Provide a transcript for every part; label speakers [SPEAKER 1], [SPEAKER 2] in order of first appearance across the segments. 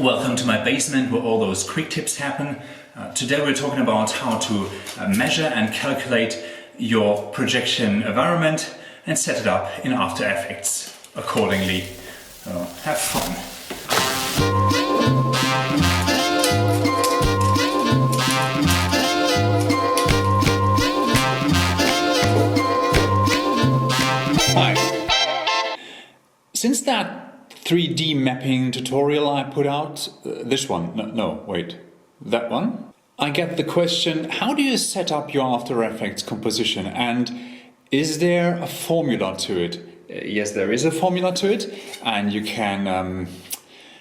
[SPEAKER 1] Welcome to my basement where all those quick tips happen. Today we're talking about how to measure and calculate your projection environment and set it up in After Effects accordingly. Have fun! Hi! Since that 3D mapping tutorial I put out, this one, that one, I get the question, how do you set up your After Effects composition, and is there a formula to it? Yes, there is a formula to it, and you can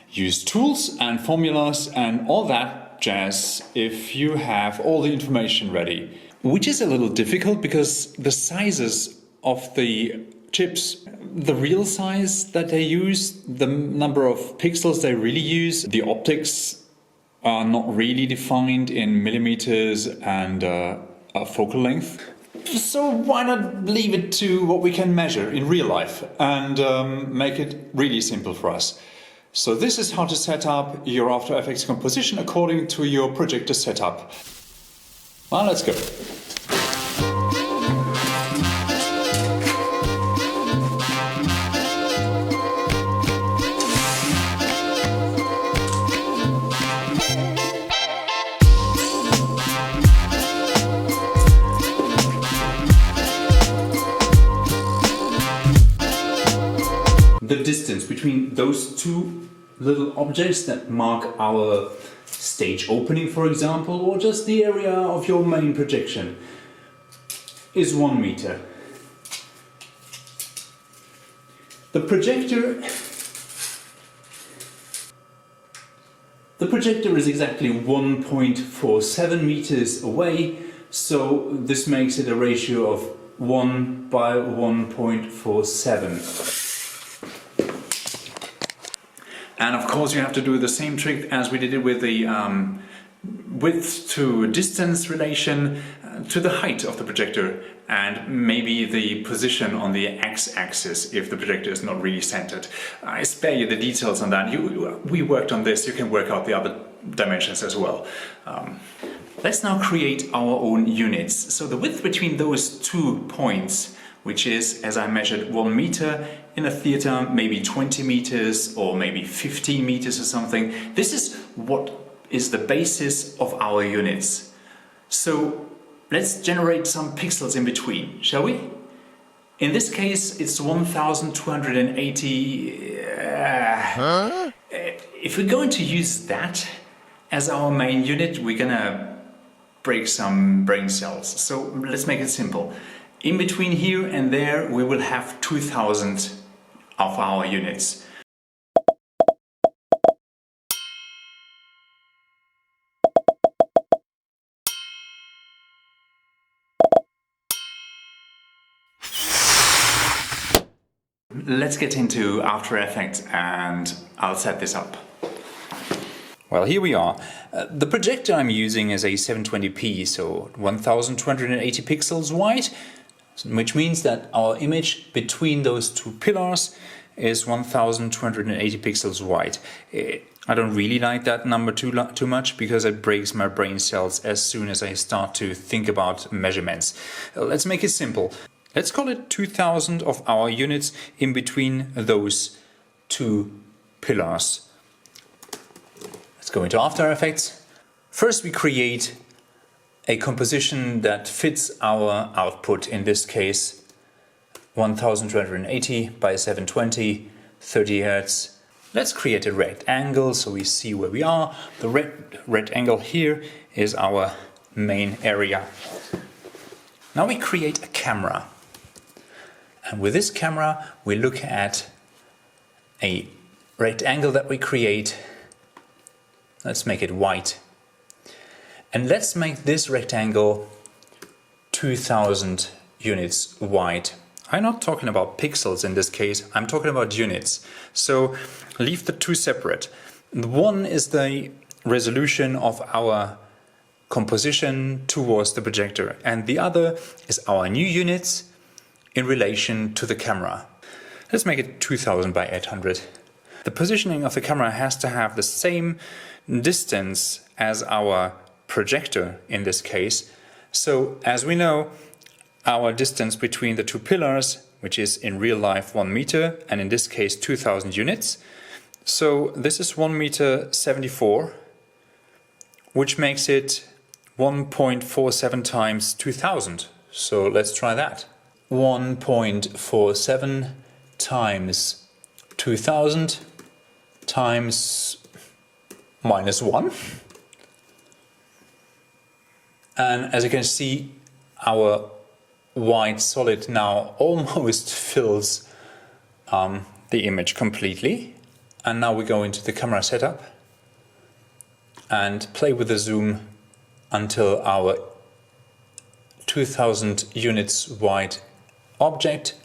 [SPEAKER 1] use tools and formulas and all that jazz if you have all the information ready. Which is a little difficult because the sizes of the chips, the real size that they use, the number of pixels they really use, the optics are not really defined in millimeters and a focal length. So why not leave it to what we can measure in real life and make it really simple for us. So this is how to set up your After Effects composition according to your projector setup. Well, let's go. The distance between those two little objects that mark our stage opening, for example, or just the area of your main projection, is 1 meter. The projector is exactly 1.47 meters away, so this makes it a ratio of 1 by 1.47. And of course you have to do the same trick as we did it with the width to distance relation to the height of the projector and maybe the position on the x-axis if the projector is not really centered. I spare you the details on that. We worked on this, you can work out the other dimensions as well. Let's now create our own units. So the width between those 2 points, which is, as I measured, 1 meter, in a theater maybe 20 meters or maybe 15 meters or something. This is what is the basis of our units. So let's generate some pixels in between, shall we? In this case it's 1280. If we're going to use that as our main unit, we're gonna break some brain cells. So let's make it simple. In between here and there we will have 2000 of our units. Let's get into After Effects and I'll set this up. Well, here we are. The projector I'm using is a 720p, so 1280 pixels wide, which means that our image between those two pillars is 1280 pixels wide. I don't really like that number too much because it breaks my brain cells as soon as I start to think about measurements. Let's make it simple. Let's call it 2000 of our units in between those two pillars. Let's go into After Effects. First we create a composition that fits our output, in this case 1280 by 720, 30 Hz. Let's create a rectangle so we see where we are. The rectangle here is our main area. Now we create a camera. And with this camera we look at a rectangle that we create. Let's make it white. And let's make this rectangle 2000 units wide. I'm not talking about pixels in this case, I'm talking about units. So leave the two separate. One is the resolution of our composition towards the projector, and the other is our new units in relation to the camera. Let's make it 2000 by 800. The positioning of the camera has to have the same distance as our projector in this case. So as we know, our distance between the two pillars, which is in real life 1 meter and in this case 2000 units. So this is 1.74 meters, which makes it 1.47 times 2000. So let's try that. 1.47 times 2000 times -1. And as you can see, our white solid now almost fills the image completely. And now we go into the camera setup and play with the zoom until our 2000 units wide object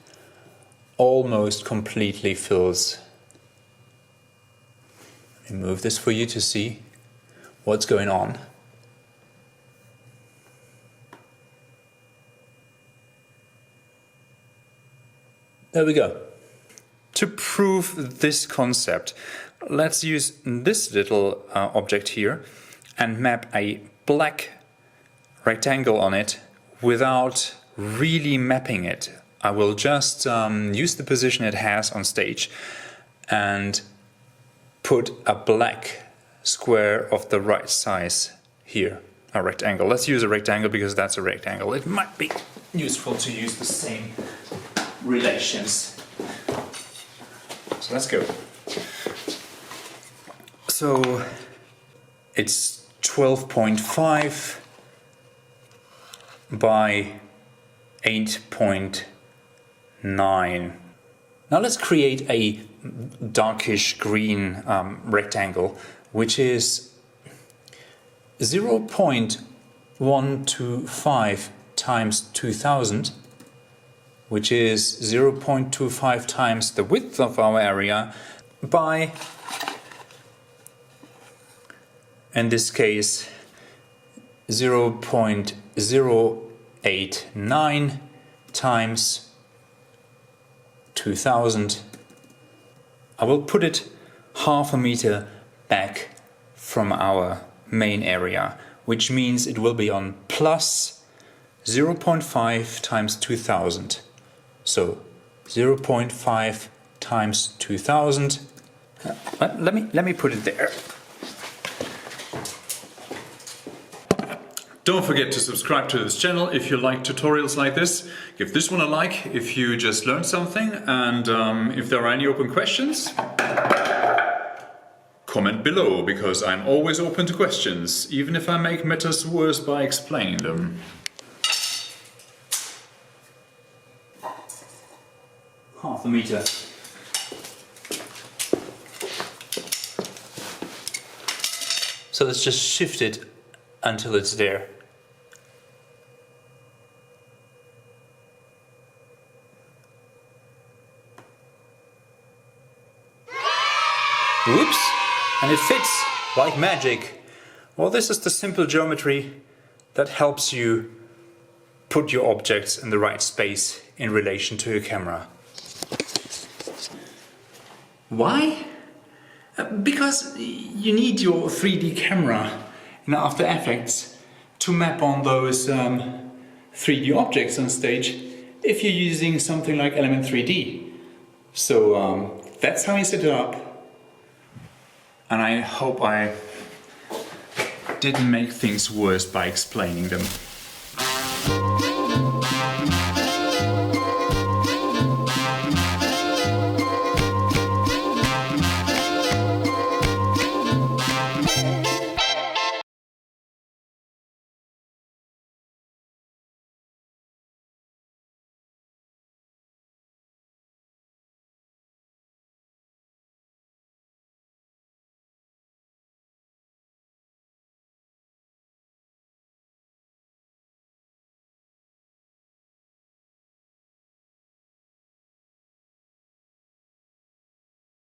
[SPEAKER 1] almost completely fills. Let me move this for you to see what's going on. There we go. To prove this concept, let's use this little object here and map a black rectangle on it without really mapping it. I will just use the position it has on stage and put a black square of the right size here, a rectangle. Let's use a rectangle because that's a rectangle. It might be useful to use the same relations. So let's go. So it's 12.5 by 8.9. Now let's create a darkish green rectangle, which is 0.125 times 2000, which is 0.25 times the width of our area by, in this case, 0.089 times 2000. I will put it half a meter back from our main area, which means it will be on plus 0.5 times 2000. So 0.5 times 2000. Let me put it there. Don't forget to subscribe to this channel if you like tutorials like this. Give this one a like if you just learned something, and if there are any open questions, comment below, because I'm always open to questions, even if I make matters worse by explaining them. Half a meter. So let's just shift it until it's there. Whoops! And it fits like magic. Well, this is the simple geometry that helps you put your objects in the right space in relation to your camera. Why? Because you need your 3D camera in After Effects to map on those 3D objects on stage if you're using something like Element 3D. So that's how you set it up. And I hope I didn't make things worse by explaining them.